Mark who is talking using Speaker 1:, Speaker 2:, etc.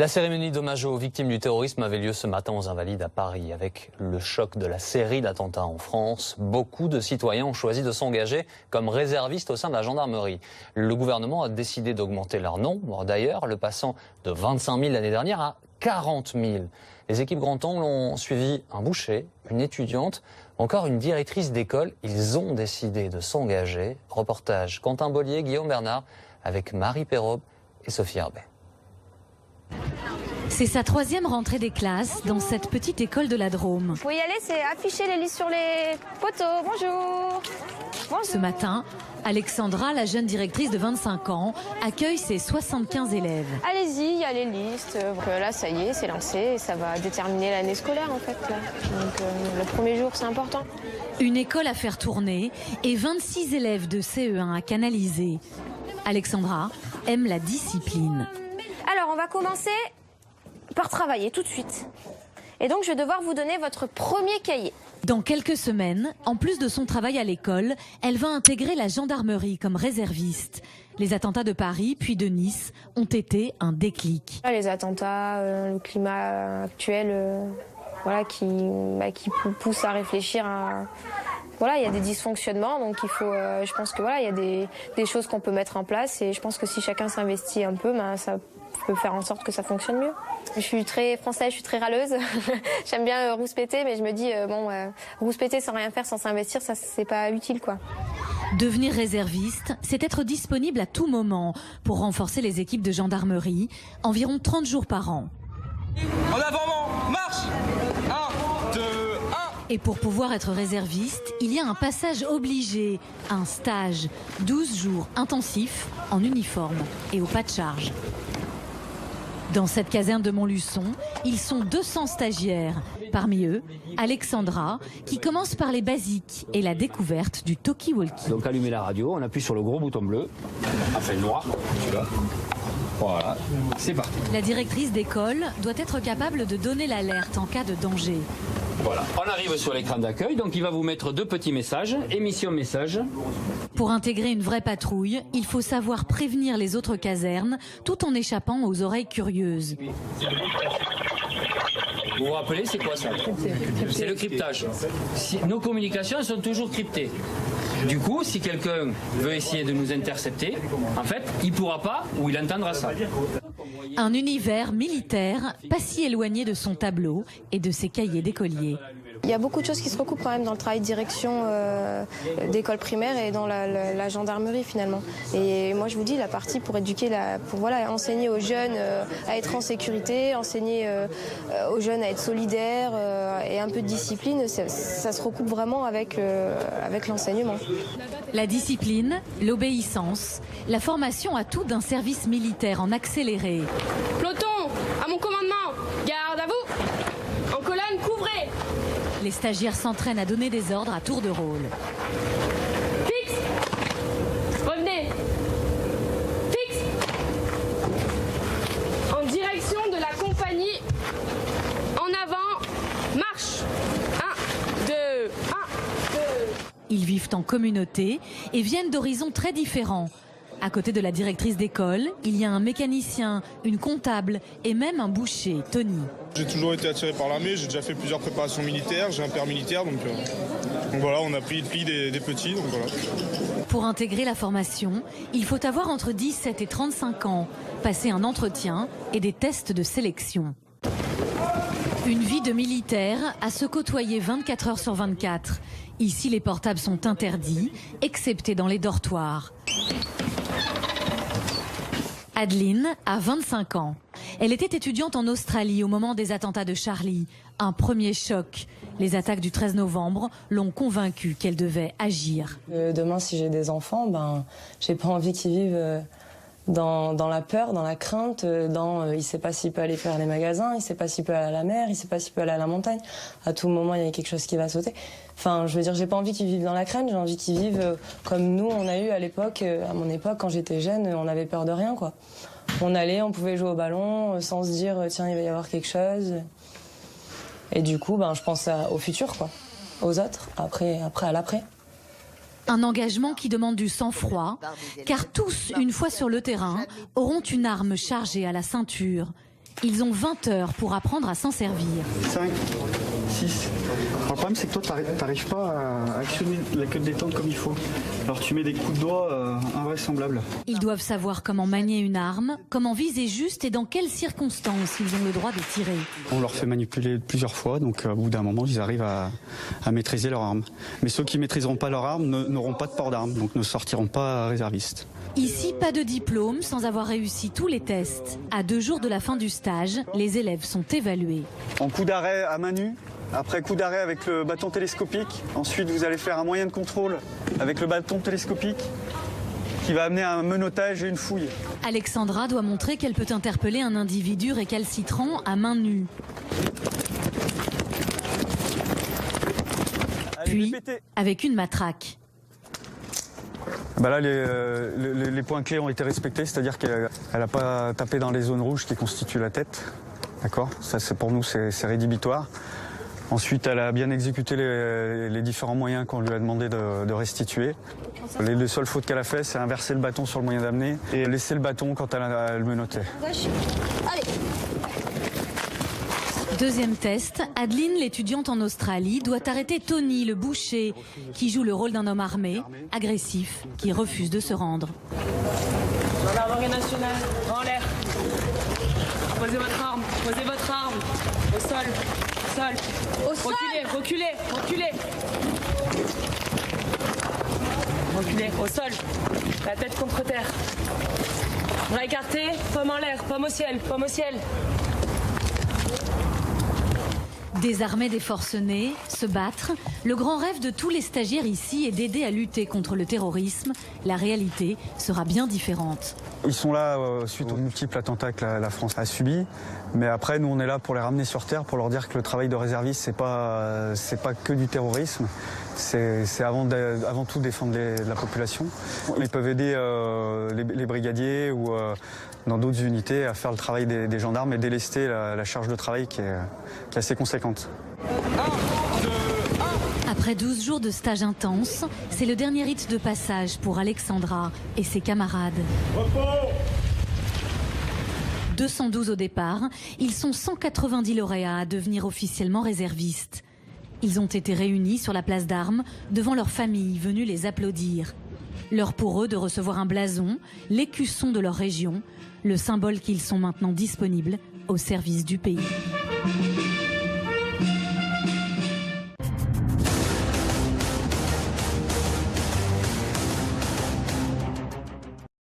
Speaker 1: La cérémonie d'hommage aux victimes du terrorisme avait lieu ce matin aux Invalides à Paris. Avec le choc de la série d'attentats en France, beaucoup de citoyens ont choisi de s'engager comme réservistes au sein de la gendarmerie. Le gouvernement a décidé d'augmenter leur nombre, d'ailleurs, le passant de 25 000 l'année dernière à 40 000. Les équipes Grand Angle ont suivi un boucher, une étudiante, encore une directrice d'école. Ils ont décidé de s'engager. Reportage Quentin Bollier, Guillaume Bernard, avec Marie Perraube et Sophie Herbet.
Speaker 2: C'est sa troisième rentrée des classes dans cette petite école de la Drôme.
Speaker 3: Vous pouvez y aller, c'est afficher les listes sur les poteaux. Bonjour. Bonjour.
Speaker 2: Ce matin, Alexandra, la jeune directrice de 25 ans, accueille ses 75 élèves.
Speaker 3: Allez-y, il y a les listes. Donc là, ça y est, c'est lancé et ça va déterminer l'année scolaire en fait. Là. Donc le premier jour, c'est important.
Speaker 2: Une école à faire tourner et 26 élèves de CE1 à canaliser. Alexandra aime la discipline.
Speaker 3: Alors, on va commencer par travailler tout de suite. Et donc, je vais devoir vous donner votre premier cahier.
Speaker 2: Dans quelques semaines, en plus de son travail à l'école, elle va intégrer la gendarmerie comme réserviste. Les attentats de Paris puis de Nice ont été un déclic.
Speaker 3: Les attentats, le climat actuel, voilà, qui pousse à réfléchir à... Voilà, il y a des dysfonctionnements, donc il faut, je pense que voilà, il y a des choses qu'on peut mettre en place et je pense que si chacun s'investit un peu, ça peut faire en sorte que ça fonctionne mieux. Je suis très française, je suis très râleuse. J'aime bien rouspéter, mais je me dis rouspéter sans rien faire, sans s'investir, ça c'est pas utile quoi.
Speaker 2: Devenir réserviste, c'est être disponible à tout moment pour renforcer les équipes de gendarmerie, environ 30 jours par an.
Speaker 4: En avant, marche. 1, 2, 1.
Speaker 2: Et pour pouvoir être réserviste, il y a un passage obligé, un stage, 12 jours intensifs en uniforme et au pas de charge. Dans cette caserne de Montluçon, ils sont 200 stagiaires. Parmi eux, Alexandra, qui commence par les basiques et la découverte du talkie-walkie.
Speaker 5: Donc allumer la radio, on appuie sur le gros bouton bleu, enfin le noir, celui-là. Voilà, c'est parti.
Speaker 2: La directrice d'école doit être capable de donner l'alerte en cas de danger.
Speaker 5: Voilà, on arrive sur l'écran d'accueil, donc il va vous mettre deux petits messages, émission message.
Speaker 2: Pour intégrer une vraie patrouille, il faut savoir prévenir les autres casernes tout en échappant aux oreilles curieuses.
Speaker 5: Vous vous rappelez, c'est quoi ça? C'est le cryptage. Nos communications sont toujours cryptées. Du coup, si quelqu'un veut essayer de nous intercepter, en fait, il ne pourra pas ou il entendra ça.
Speaker 2: Un univers militaire pas si éloigné de son tableau et de ses cahiers d'écoliers.
Speaker 3: Il y a beaucoup de choses qui se recoupent quand même dans le travail de direction d'école primaire et dans la gendarmerie finalement. Et moi je vous dis, la partie pour éduquer, pour enseigner aux jeunes à être en sécurité, enseigner aux jeunes à être solidaires et un peu de discipline, ça se recoupe vraiment avec l'enseignement.
Speaker 2: La discipline, l'obéissance, la formation à tout d'un service militaire en accéléré.
Speaker 3: Peloton, à mon commandement, garde à vous, en colonne, couvrez.
Speaker 2: Les stagiaires s'entraînent à donner des ordres à tour de rôle.
Speaker 3: Fixe. Revenez. Fixe. En direction de la compagnie. En avant. Marche. 1, 2, 1, 2.
Speaker 2: Ils vivent en communauté et viennent d'horizons très différents. À côté de la directrice d'école, il y a un mécanicien, une comptable et même un boucher, Tony.
Speaker 6: J'ai toujours été attiré par l'armée, j'ai déjà fait plusieurs préparations militaires, j'ai un père militaire, donc voilà, on a pris des petits, donc voilà.
Speaker 2: Pour intégrer la formation, il faut avoir entre 17 et 35 ans, passer un entretien et des tests de sélection. Une vie de militaire à se côtoyer 24 heures sur 24. Ici, les portables sont interdits, excepté dans les dortoirs. Adeline a 25 ans. Elle était étudiante en Australie au moment des attentats de Charlie. Un premier choc. Les attaques du 13 novembre l'ont convaincue qu'elle devait agir.
Speaker 7: Demain, si j'ai des enfants, j'ai pas envie qu'ils vivent dans la peur, dans la crainte, il sait pas s'il peut aller faire les magasins, il sait pas s'il peut aller à la mer, il sait pas s'il peut aller à la montagne. À tout moment, il y a quelque chose qui va sauter. Enfin, je veux dire, j'ai pas envie qu'ils vivent dans la crainte, j'ai envie qu'ils vivent comme nous, on a eu à l'époque, à mon époque, quand j'étais jeune, on avait peur de rien, quoi. On allait, on pouvait jouer au ballon sans se dire, tiens, il va y avoir quelque chose. Et du coup, je pense au futur, quoi. Aux autres, après à l'après.
Speaker 2: Un engagement qui demande du sang-froid, car tous, une fois sur le terrain, auront une arme chargée à la ceinture. Ils ont 20 heures pour apprendre à s'en servir.
Speaker 8: 5, 6. Le problème, c'est que toi, tu n'arrives pas à actionner la queue de détente comme il faut. Alors tu mets des coups de doigts invraisemblables.
Speaker 2: Ils doivent savoir comment manier une arme, comment viser juste et dans quelles circonstances ils ont le droit de tirer.
Speaker 8: On leur fait manipuler plusieurs fois, donc au bout d'un moment, ils arrivent à maîtriser leur arme. Mais ceux qui ne maîtriseront pas leur arme n'auront pas de port d'arme, donc ne sortiront pas réservistes.
Speaker 2: Ici, pas de diplôme sans avoir réussi tous les tests. À 2 jours de la fin du stage, les élèves sont évalués.
Speaker 8: En coup d'arrêt à main nue, après coup d'arrêt avec le bâton télescopique. Ensuite, vous allez faire un moyen de contrôle avec le bâton télescopique qui va amener à un menottage et une fouille.
Speaker 2: Alexandra doit montrer qu'elle peut interpeller un individu récalcitrant à main nue. Puis, avec une matraque.
Speaker 8: Là, les points clés ont été respectés, c'est-à-dire qu'elle n'a pas tapé dans les zones rouges qui constituent la tête. D'accord ? Ça, pour nous, c'est rédhibitoire. Ensuite, elle a bien exécuté les différents moyens qu'on lui a demandé de restituer. Les seules fautes qu'elle a fait, c'est inverser le bâton sur le moyen d'amener et laisser le bâton quand elle menottait.
Speaker 2: Allez. Deuxième test, Adeline, l'étudiante en Australie, doit arrêter Tony, le boucher, qui joue le rôle d'un homme armé, agressif, qui refuse de se rendre.
Speaker 9: Gendarmerie nationale, en l'air. Posez votre arme, au sol, au sol. Reculez. Reculez, au sol, la tête contre terre. Bras écartés, paume en l'air, paume au ciel.
Speaker 2: Désarmer des forcenés, se battre, le grand rêve de tous les stagiaires ici est d'aider à lutter contre le terrorisme. La réalité sera bien différente.
Speaker 8: Ils sont là suite aux multiples attentats que la France a subis. Mais après, nous, on est là pour les ramener sur terre, pour leur dire que le travail de réserviste, c'est pas que du terrorisme. C'est avant tout défendre la population. Ils peuvent aider les brigadiers ou dans d'autres unités à faire le travail des gendarmes et délester la charge de travail qui est assez conséquente.
Speaker 2: Après 12 jours de stage intense, c'est le dernier rite de passage pour Alexandra et ses camarades. 212 au départ, ils sont 190 lauréats à devenir officiellement réservistes. Ils ont été réunis sur la place d'Armes devant leur famille venue les applaudir. L'heure pour eux de recevoir un blason, l'écusson de leur région, le symbole qu'ils sont maintenant disponibles au service du pays.